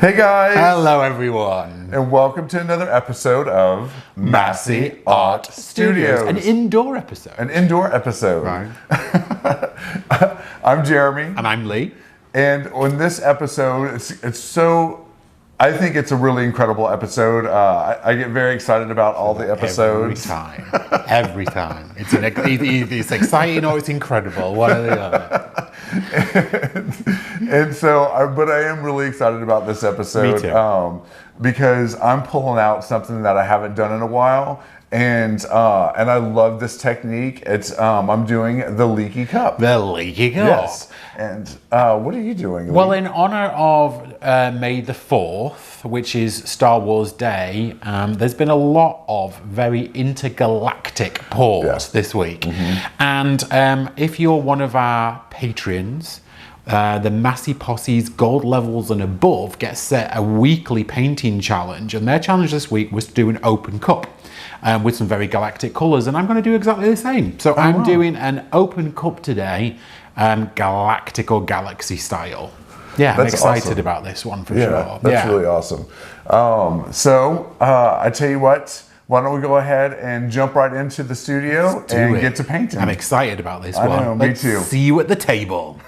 Hey guys! Hello everyone! And welcome to another episode of Masse Art Studios. An indoor episode. An indoor episode. Right. I'm Jeremy. And I'm Lee. And on this episode, I think it's a really incredible episode. I get very excited about all the episodes. Every time. It's exciting or it's incredible. One or the other. But I am really excited about this episode. Me too. Because I'm pulling out something that I haven't done in a while. And I love this technique. I'm doing the Leaky cup. The Leaky cup. Yes. And what are you doing, Lee? Well, in honor of May the 4th, which is Star Wars Day, there's been a lot of very intergalactic pours this week. Mm-hmm. And if you're one of our patrons, the Masse Posse's gold levels and above get set a weekly painting challenge. And their challenge this week was to do an open cup. With some very galactic colours, and I'm going to do exactly the same. So I'm doing an open cup today, galactic or galaxy style. Yeah, I'm excited about this one for sure. That's really awesome. I tell you what, why don't we go ahead and jump right into the studio and get to painting. I'm excited about this one. I know, me too. See you at the table.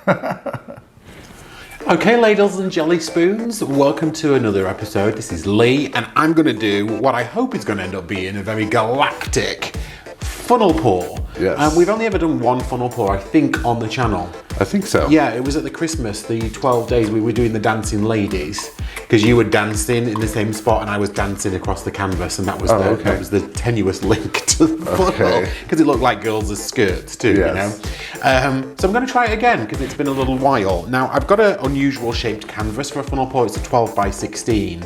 Okay, ladles and jelly spoons, welcome to another episode. This is Lee, and I'm going to do what I hope is going to end up being a very galactic funnel pour. Yes. We've only ever done one funnel pour, I think, on the channel. I think so. Yeah, it was at the Christmas, the 12 days we were doing the dancing ladies, because you were dancing in the same spot and I was dancing across the canvas, and that was that was the tenuous link to the funnel, because it looked like girls' skirts too, you know. So I'm going to try it again because it's been a little while. Now I've got an unusual shaped canvas for a funnel pour. It's a 12 by 16,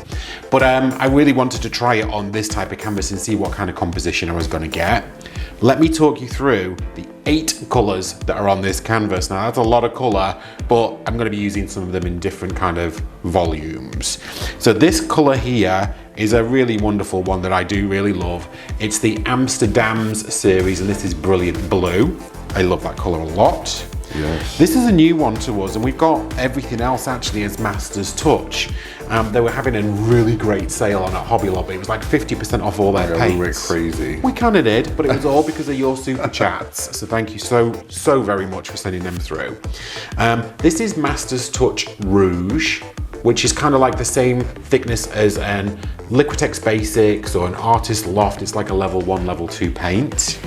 but I really wanted to try it on this type of canvas and see what kind of composition I was going to get. Let me talk you through the 8 colours that are on this canvas. Now that's a lot of colour, but I'm going to be using some of them in different kind of volumes. So this colour here is a really wonderful one that I do really love. It's the Amsterdam's series, and this is Brilliant Blue. I love that colour a lot. Yes. This is a new one to us, and we've got everything else actually as Master's Touch. They were having a really great sale on at Hobby Lobby. It was like 50% off all their paints. We went crazy. We kind of did, but it was all because of your super chats. So thank you so very much for sending them through. This is Master's Touch Rouge, which is kind of like the same thickness as an Liquitex Basics or an Artist Loft. It's like a level 1, level 2 paint.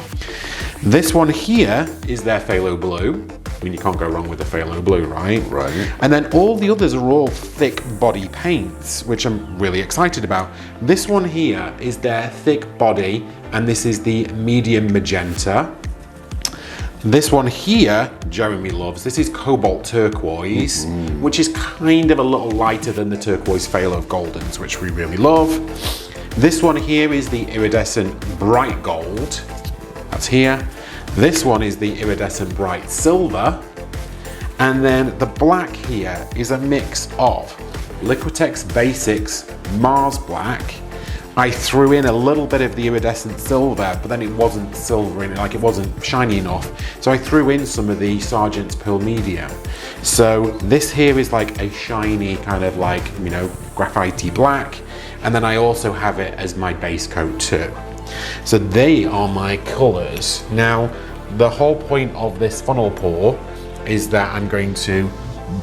This one here is their Phthalo Blue. I mean, you can't go wrong with the Phthalo Blue, right? Right. And then all the others are all thick body paints, which I'm really excited about. This one here is their thick body, and this is the medium magenta. This one here, Jeremy loves. This is Cobalt Turquoise, which is kind of a little lighter than the Turquoise Phthalo Goldens, which we really love. This one here is the Iridescent Bright Gold. That's here. This one is the Iridescent Bright Silver. And then the black here is a mix of Liquitex Basics Mars Black. I threw in a little bit of the Iridescent Silver, but then it wasn't silver in it, like it wasn't shiny enough. So I threw in some of the Sargent's Pearl Medium. So this here is like a shiny kind of like, you know, graphite-y black. And then I also have it as my base coat too. So they are my colours. Now, the whole point of this funnel pour is that I'm going to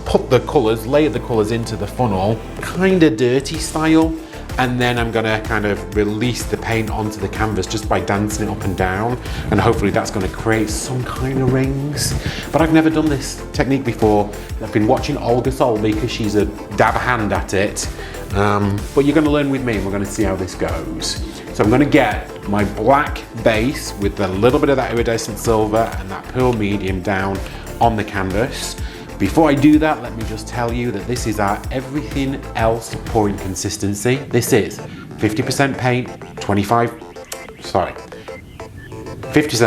put the colours, layer the colours into the funnel, kind of dirty style, and then I'm going to kind of release the paint onto the canvas just by dancing it up and down, and hopefully that's going to create some kind of rings. But I've never done this technique before. I've been watching Olga Solby because she's a dab hand at it, but you're going to learn with me and we're going to see how this goes. So I'm going to get my black base with a little bit of that iridescent silver and that pearl medium down on the canvas. Before I do that, let me just tell you that this is our everything else pouring consistency. This is 50% paint, 50%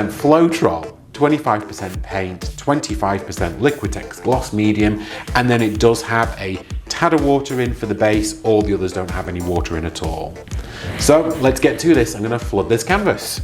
Floetrol, 25% paint, 25% Liquitex Gloss Medium, and then it does have a tad of water in for the base. All the others don't have any water in at all. So let's get to this. I'm going to flood this canvas.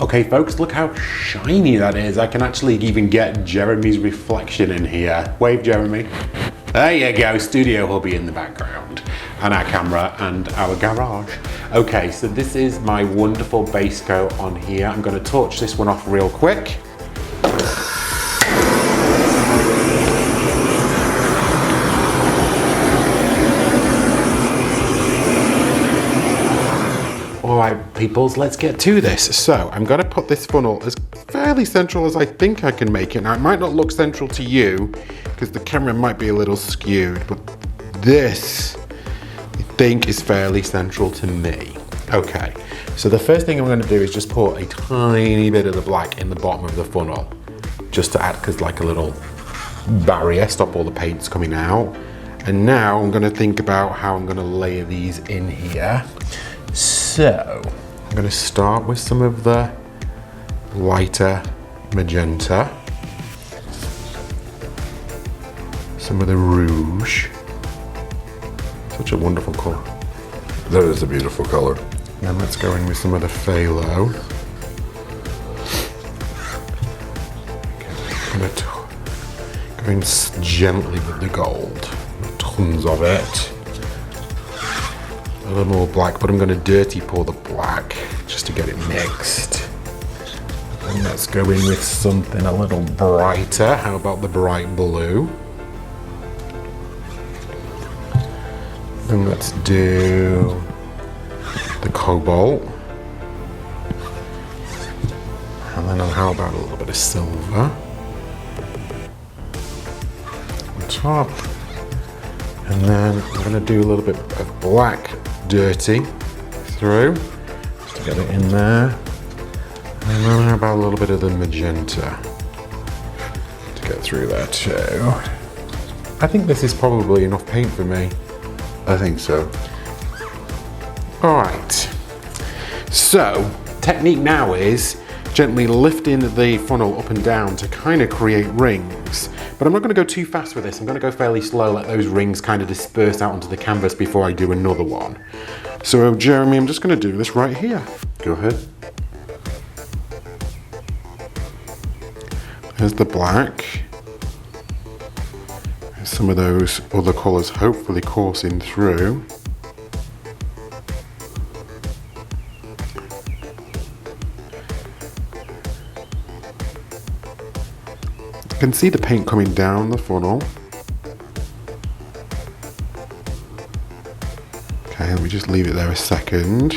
Okay folks, look how shiny that is. I can actually even get Jeremy's reflection in here. Wave, Jeremy. There you go, Studio Hubby in the background. And our camera and our garage. Okay, so this is my wonderful base coat on here. I'm gonna torch this one off real quick. Alright peoples, let's get to this. So I'm going to put this funnel as fairly central as I think I can make it. Now it might not look central to you because the camera might be a little skewed, but this I think is fairly central to me. Okay, so the first thing I'm going to do is just pour a tiny bit of the black in the bottom of the funnel just to act as like a little barrier, stop all the paints coming out. And now I'm going to think about how I'm going to layer these in here. So I'm going to start with some of the lighter magenta, some of the rouge. Such a wonderful colour. That is a beautiful color. And then let's go in with some of the phthalo. Okay, I'm going to go in gently with the gold. Tons of it. A little more black, but I'm going to dirty pour the black just to get it mixed. And let's go in with something a little brighter. How about the bright blue? And let's do the cobalt. And then how about a little bit of silver on top? And then I'm going to do a little bit of black dirty through just to get it in there. And then how about a little bit of the magenta to get through there too. I think this is probably enough paint for me. I think so. All right. So technique now is gently lifting the funnel up and down to kind of create rings. But I'm not going to go too fast with this. I'm going to go fairly slow, let those rings kind of disperse out onto the canvas before I do another one. So Jeremy, I'm just going to do this right here. Go ahead. There's the black. There's some of those other colours hopefully coursing through. You can see the paint coming down the funnel. Okay, let me just leave it there a second.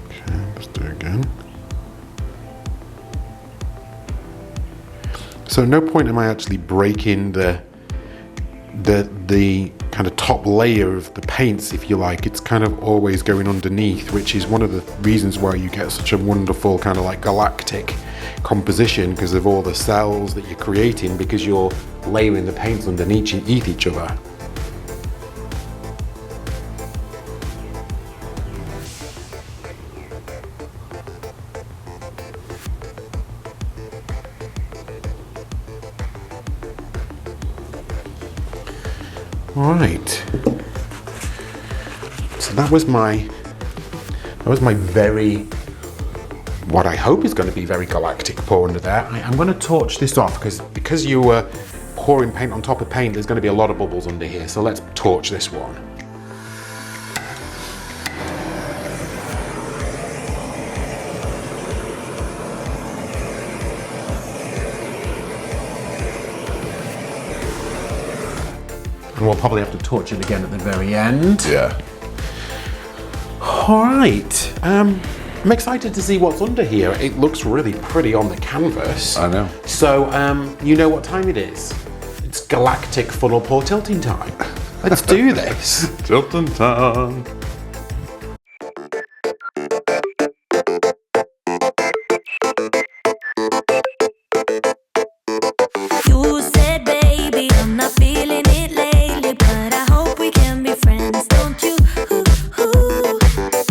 Okay, let's do it again. So no point am I actually breaking the kind of top layer of the paints, if you like. It's kind of always going underneath, which is one of the reasons why you get such a wonderful kind of like galactic composition, because of all the cells that you're creating, because you're layering the paints underneath each other. All right. So that was my very, what I hope is going to be very galactic pour under there. I'm going to torch this off because you were pouring paint on top of paint, there's going to be a lot of bubbles under here. So let's torch this one. And we'll probably have to torch it again at the very end. Yeah. All right. I'm excited to see what's under here. It looks really pretty on the canvas. I know. So, you know what time it is? It's galactic funnel pour tilting time. Let's do this. Tilting time. You said, baby, I'm not feeling it lately, but I hope we can be friends, don't you?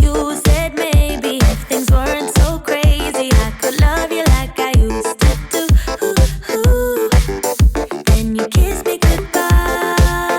You said maybe if things weren't so crazy, I could love you like I used to do. Then you kissed me goodbye.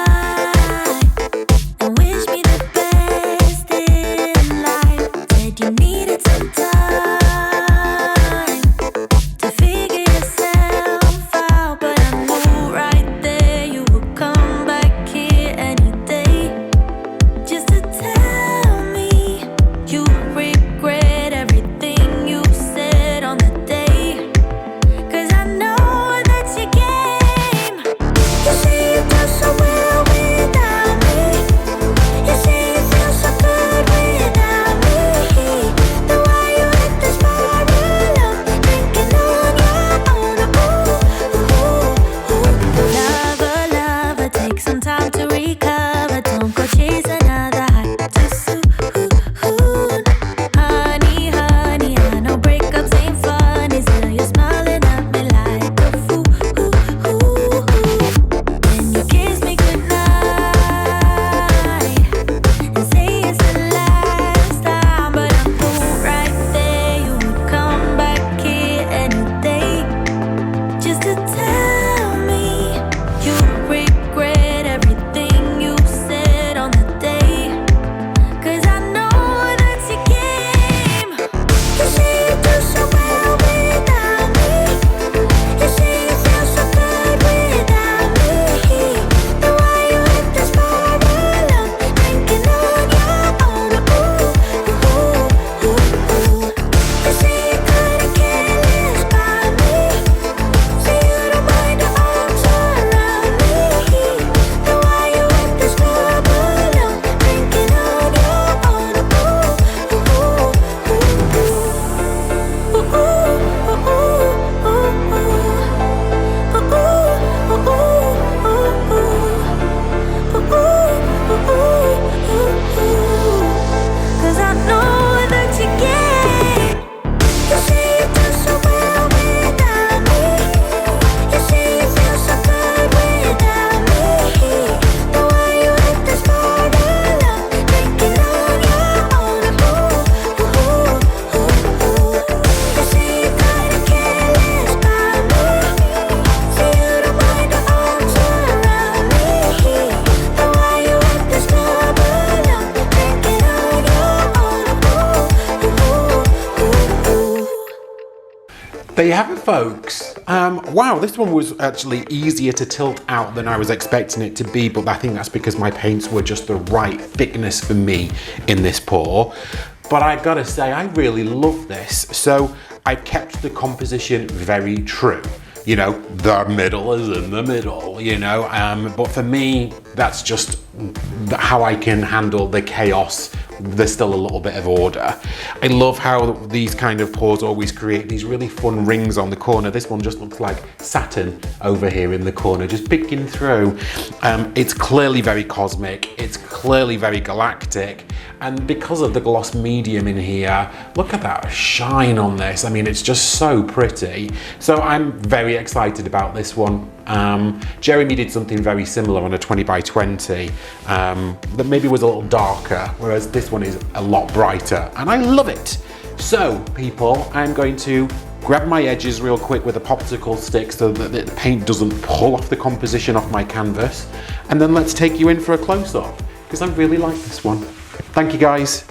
There you have it, folks. Wow, this one was actually easier to tilt out than I was expecting it to be, but I think that's because my paints were just the right thickness for me in this pour. But I gotta say, I really love this. So I've kept the composition very true. You know, the middle is in the middle, you know, but for me, that's just how I can handle the chaos. There's still a little bit of order. I love how these kind of pours always create these really fun rings on the corner. This one just looks like Saturn over here in the corner, just picking through. It's clearly very cosmic. It's clearly very galactic. And because of the gloss medium in here, look at that shine on this. I mean, it's just so pretty. So I'm very excited about this one. Jeremy did something very similar on a 20 by 20 that maybe was a little darker, whereas this one is a lot brighter, and I love it. So people, I'm going to grab my edges real quick with a popsicle stick so that the paint doesn't pull off the composition off my canvas, and then let's take you in for a close-up, because I really like this one. Thank you, guys.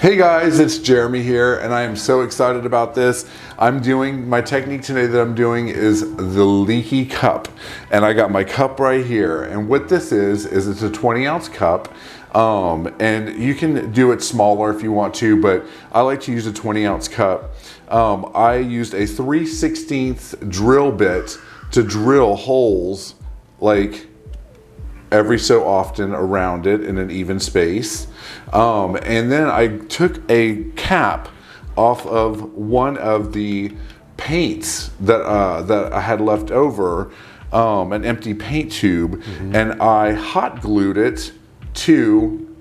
Hey guys, it's Jeremy here, and I am so excited about this. My technique today that I'm doing is the Leaky cup, and I got my cup right here. And what this is it's a 20-ounce cup, and you can do it smaller if you want to, but I like to use a 20-ounce cup. I used a 3/16 drill bit to drill holes like every so often around it in an even space. And then I took a cap off of one of the paints that I had left over, an empty paint tube, and I hot glued it to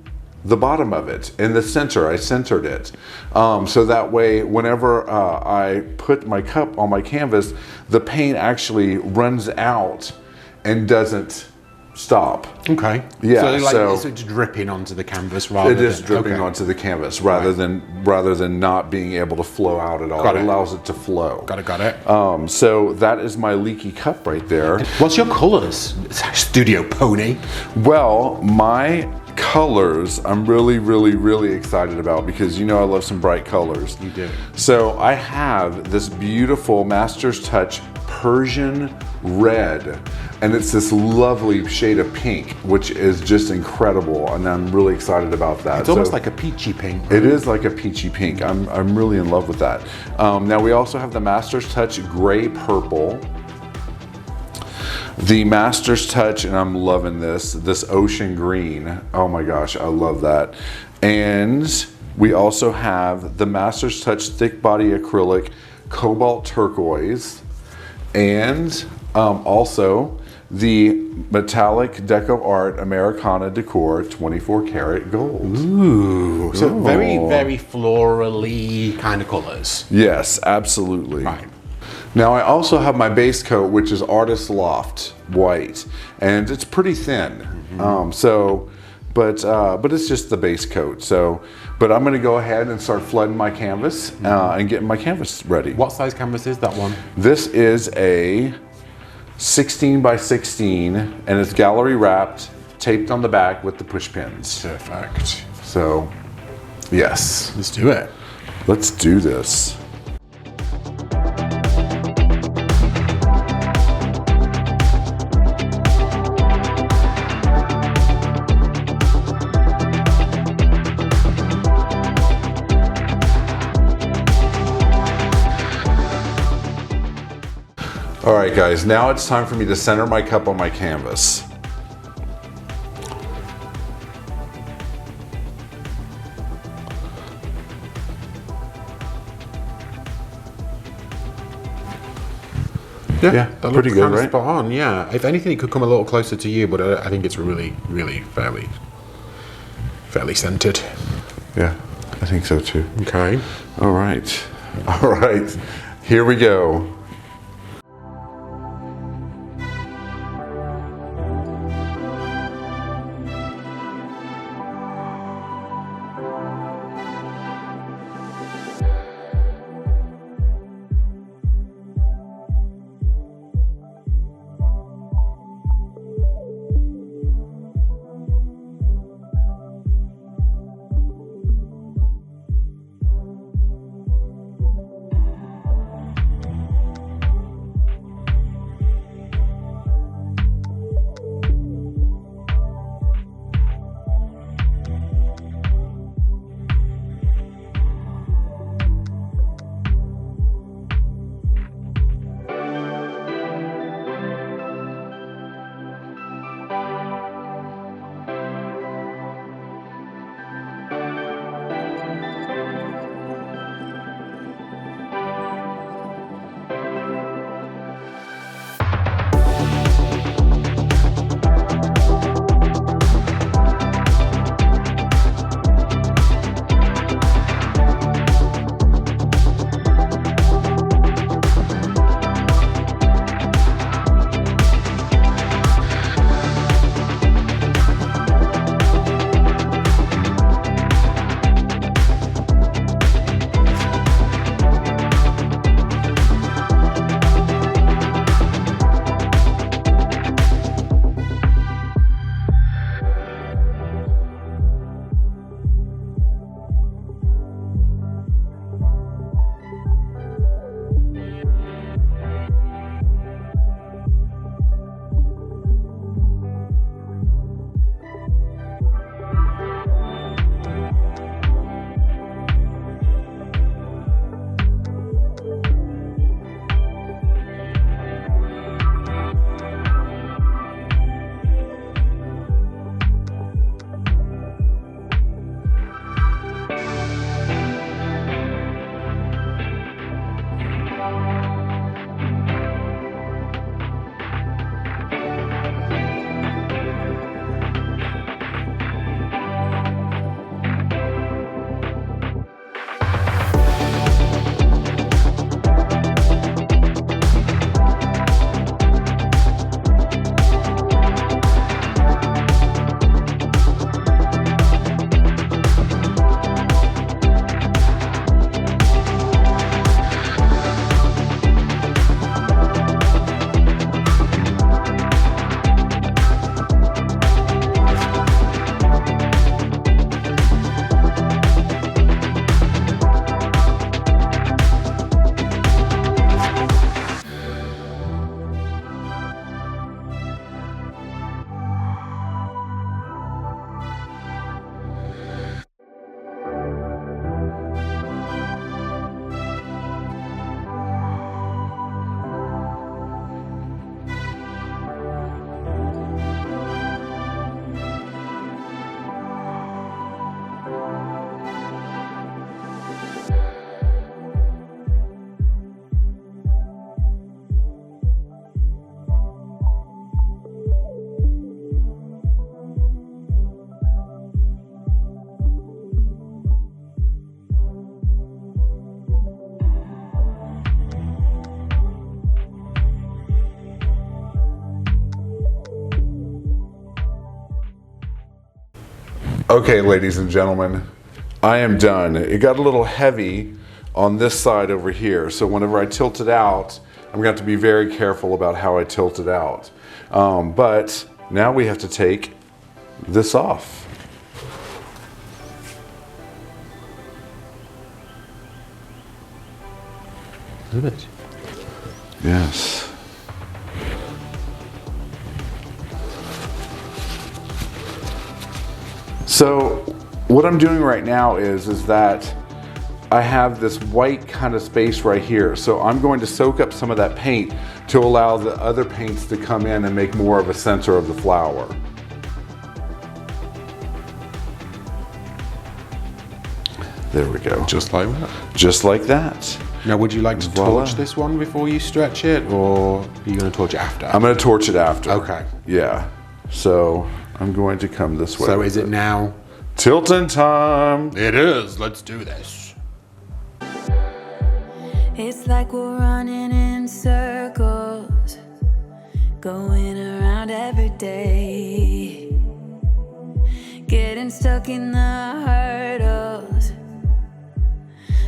the bottom of it. In the center, I centered it. So that way, whenever I put my cup on my canvas, the paint actually runs out and doesn't stop. Okay. Yeah. So it's dripping onto the canvas rather than... It is dripping onto the canvas rather than not being able to flow out at all. It allows it to flow. Got it. So that is my Leaky cup right there. What's your colors, Studio Pony? Well, my colors I'm really excited about, because you know I love some bright colors. You do. So I have this beautiful Master's Touch Persian red, and it's this lovely shade of pink, which is just incredible, and I'm really excited about that. It's almost like a peachy pink. It is like a peachy pink. I'm really in love with that. Now we also have the Master's Touch Gray Purple, the Master's Touch, and I'm loving this Ocean Green. Oh my gosh, I love that. And we also have the Master's Touch Thick Body Acrylic Cobalt Turquoise, and also the metallic DecoArt Americana Decor 24 karat gold. Ooh, so very florally kind of colors. Yes, absolutely. Right. Now I also have my base coat, which is Artist Loft white, and it's pretty thin. But it's just the base coat. So, but I'm going to go ahead and start flooding my canvas and getting my canvas ready. What size canvas is that one? This is a 16 by 16, and it's gallery wrapped, taped on the back with the push pins. Perfect. So, yes. Let's do it. Let's do this. All right, guys, now it's time for me to center my cup on my canvas. Yeah, that pretty looks good, kind of right? spot on. Yeah, if anything, it could come a little closer to you, but I think it's really, really fairly centered. Yeah, I think so too. Okay. All right. All right. Here we go. Okay, ladies and gentlemen, I am done. It got a little heavy on this side over here, so whenever I tilt it out, I'm going to have to be very careful about how I tilt it out. But now we have to take this off. Look at it. Yes. So what I'm doing right now is that I have this white kind of space right here. So I'm going to soak up some of that paint to allow the other paints to come in and make more of a center of the flower. There we go. Just like that. Just like that. Now, would you like to Voila. torch this one before you stretch it, or are you going to torch it after? I'm going to torch it after. Okay. Yeah. So I'm going to come this way. So is it now? Tilting time. It is. Let's do this. It's like we're running in circles, going around every day, getting stuck in the hurdles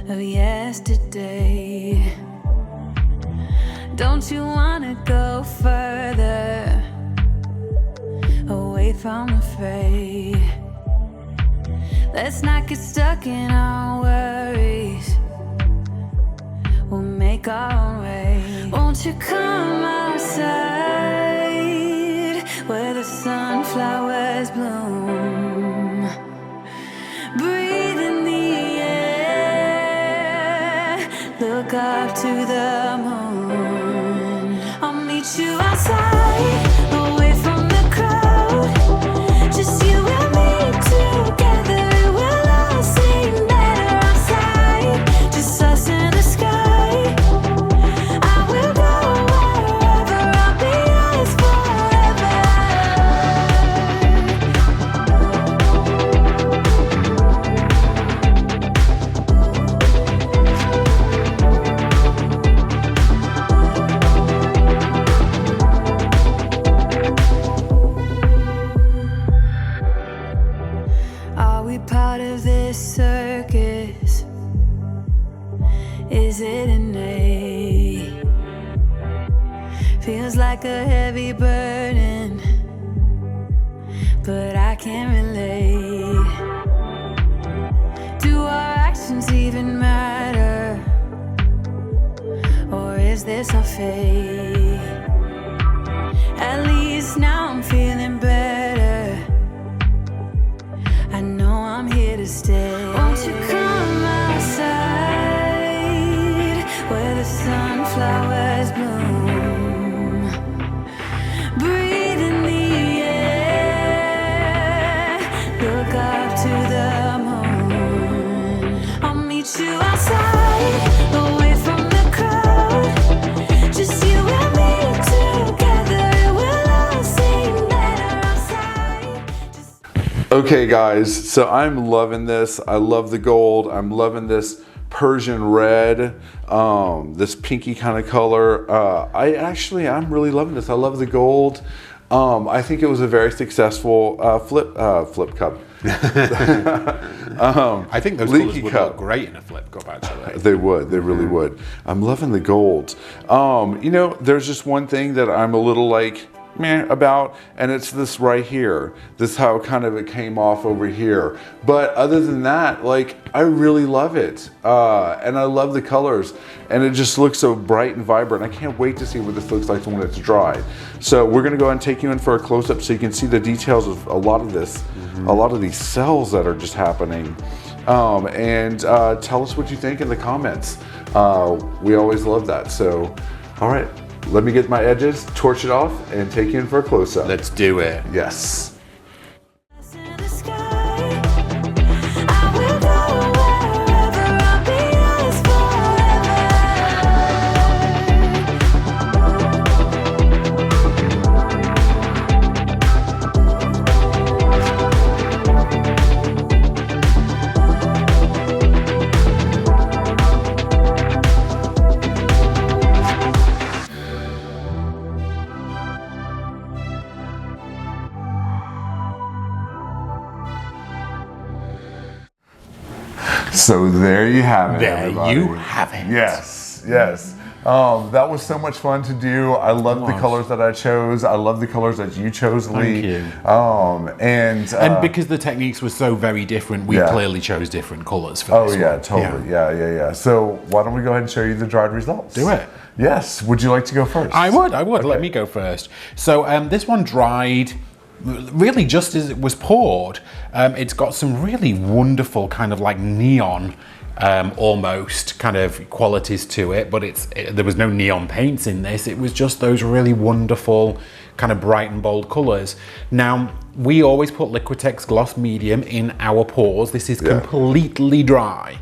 of yesterday. Don't you wanna go further away from the fray? Let's not get stuck in our worries, we'll make our own way. Won't you come outside where the sunflowers bloom? Breathe in the air, look up to the moon. I'll meet you outside, away from the crowd, just you and me together. It will all seem better outside, just us in the sky. I will go wherever, I'll be yours forever. Are we part of this circus? Is it innate? Feels like a heavy burden, but I can't relate. Do our actions even matter? Or is this our fate? At least now I'm feeling better, I know I'm here to stay. Won't you come outside where the sunflowers bloom? Breathe in the air, look up to the moon. I'll meet you outside, away from the crowd, just you and me together. It will all seem better outside. Okay, guys, so I'm loving this. I love the gold. I'm loving this Persian red, this pinky kind of color. I'm really loving this. I love the gold. I think it was a very successful flip cup. I think those Leaky colours would cup. look great in a flip cup, actually. They would. They really would. I'm loving the gold. You know, there's just one thing that I'm a little like meh about, and it's this right here. This how kind of it came off over here. But other than that, like, I really love it. And I love the colors. And it just looks so bright and vibrant. I can't wait to see what this looks like when it's dry. So we're gonna go ahead and take you in for a close-up so you can see the details of a lot of this, a lot of these cells that are just happening. And tell us what you think in the comments. We always love that. So, all right, let me get my edges, torch it off, and take you in for a close-up. Let's do it. Yes. In the sky, I will go wherever, I'll be yours So there you have it, There everybody. you have it. Yes, yes. That was so much fun to do. I love the colors that I chose. I love the colors that you chose, Lee. you. And because the techniques were so very different, we Yeah. clearly chose different colours for oh this yeah, one. totally. Yeah. So why don't we go ahead and show you the dried results? Do it. Yes. Would you like to go first? I would. Let Okay. me go first. So this one dried really just as it was poured. It's got some really wonderful kind of like neon almost kind of qualities to it, but there was no neon paints in this. It was just those really wonderful kind of bright and bold colors. Now, we always put Liquitex Gloss Medium in our pours. This is completely dry.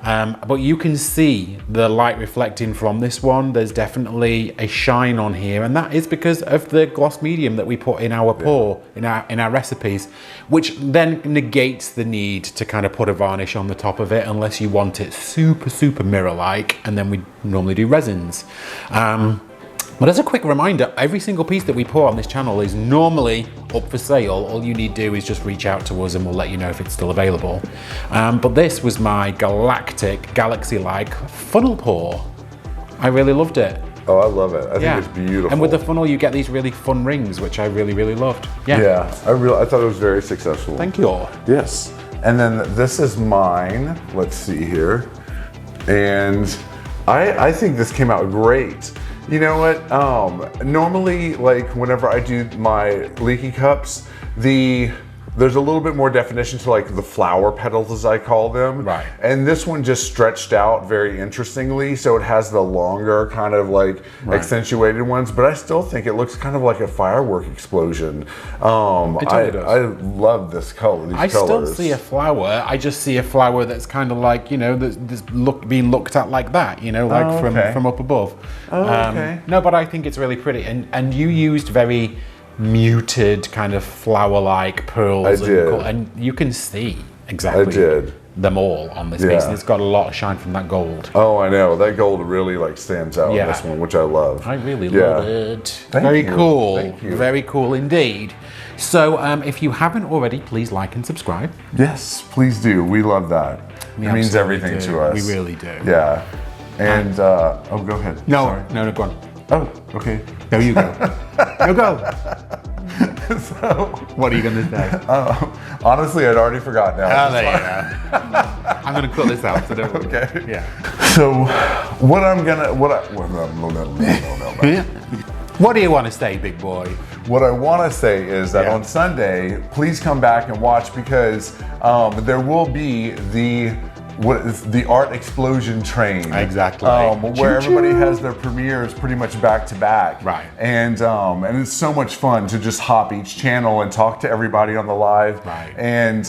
But you can see the light reflecting from this one. There's definitely a shine on here, and that is because of the gloss medium that we put in our pour, in our recipes, which then negates the need to kind of put a varnish on the top of it unless you want it super mirror-like, and then we normally do resins. But as a quick reminder, every single piece that we pour on this channel is normally up for sale. All you need to do is just reach out to us and we'll let you know if it's still available. But this was my galactic, galaxy-like funnel pour. I really loved it. Oh, I love it. I think it's beautiful. And with the funnel, you get these really fun rings, which I really loved. Yeah, I thought it was very successful. Thank you. Yes. And then this is mine. Let's see here. And I think this came out great. You know what? Normally, like whenever I do my Leaky cups, there's a little bit more definition to like the flower petals, as I call them. Right. And this one just stretched out very interestingly, so it has the longer kind of like accentuated ones. But I still think it looks kind of like a firework explosion. totally does. I love this color. These colors. Still see a flower. I just see a flower that's kind of like, you know, that's being looked at like that, you know, like from up above. Okay. No, but I think it's really pretty, and you used very muted kind of flower-like pearls. I did. And you can see exactly them all on this piece, and it's got a lot of shine from that gold. Oh, I know. That gold really like stands out in this one, which I love. I really love it. Very cool. Thank you. Very cool indeed. So if you haven't already, please like and subscribe. Yes, please do. We love that. It means everything to us. We really do. Yeah. And, oh, go ahead. No, go on. Oh, okay. There you go. No, go. So, what are you going to say? Honestly, I'd already forgotten now. Oh, there you go. I'm going to cut this out, so don't worry. Okay. Yeah. So, what do you want to say, big boy? What I want to say is that on Sunday, please come back and watch, because there will be the art explosion train. Exactly. Where everybody has their premieres pretty much back to back. Right. And it's so much fun to just hop each channel and talk to everybody on the live. Right. And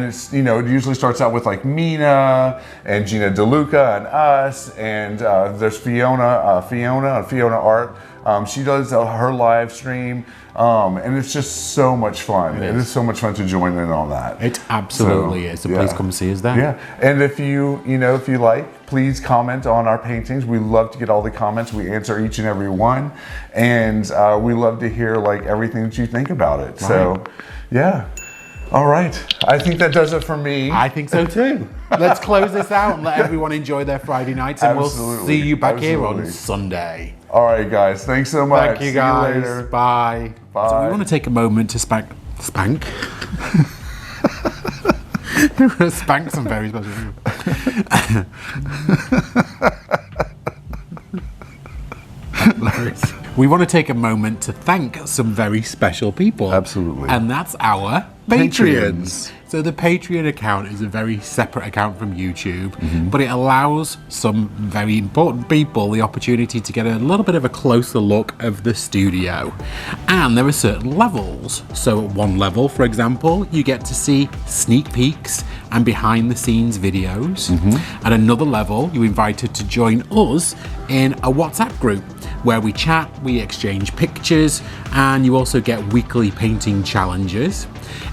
it's, you know, it usually starts out with like Mina and Gina DeLuca and us, and there's Fiona Art. She does her live stream, and it's just so much fun. It is so much fun to join in on that. It absolutely is. So please come see us there. Yeah, and if you like, please comment on our paintings. We love to get all the comments. We answer each and every one, and we love to hear like everything that you think about it. Right. So, yeah. All right, I think that does it for me. I think so too. Let's close this out and let everyone enjoy their Friday nights, and we'll see you back here on Sunday. All right, guys. Thanks so much. Thank you, guys. See you later. Bye. Bye. So we want to take a moment to spank. We're going to spank some very special people. We want to take a moment to thank some very special people. Absolutely. And that's our Patreons. So the Patreon account is a very separate account from YouTube, but it allows some very important people the opportunity to get a little bit of a closer look of the studio. And there are certain levels. So at one level, for example, you get to see sneak peeks and behind the scenes videos. At another level, you're invited to join us in a WhatsApp group where we chat, we exchange pictures, and you also get weekly painting challenges.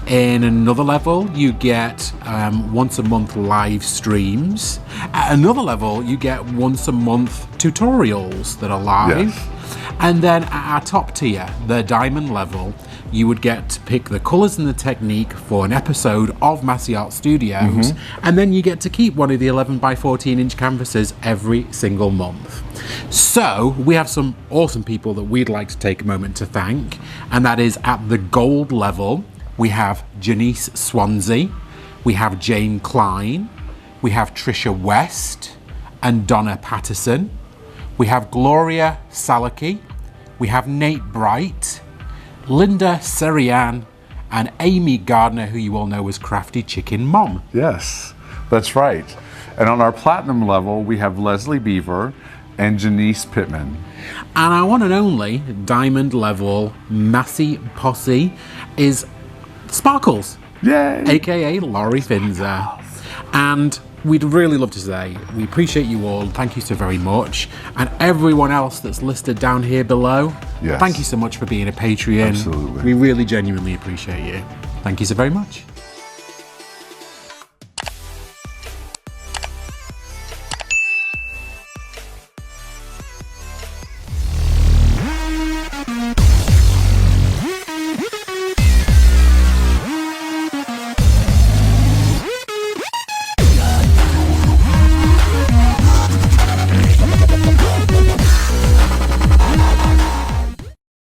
In another level, you get once a month live streams. At another level, you get once a month tutorials that are live. Yes. And then at our top tier, the diamond level, you would get to pick the colours and the technique for an episode of Masse Art Studios, and then you get to keep one of the 11 by 14 inch canvases every single month. So we have some awesome people that we'd like to take a moment to thank, and that is at the gold level, we have Janice Swansea, we have Jane Klein, we have Trisha West and Donna Patterson, we have Gloria Salaki, we have Nate Bright, Linda Serian, and Amy Gardner, who you all know as Crafty Chicken Mom. Yes, that's right. And on our platinum level, we have Leslie Beaver and Janice Pittman. And our one and only diamond level Masse Posse is Sparkles. Yay! AKA Laurie Finzer. And we'd really love to say we appreciate you all. Thank you so very much. And everyone else that's listed down here below, Yes. thank you so much for being a Patreon. Absolutely. We really genuinely appreciate you. Thank you so very much.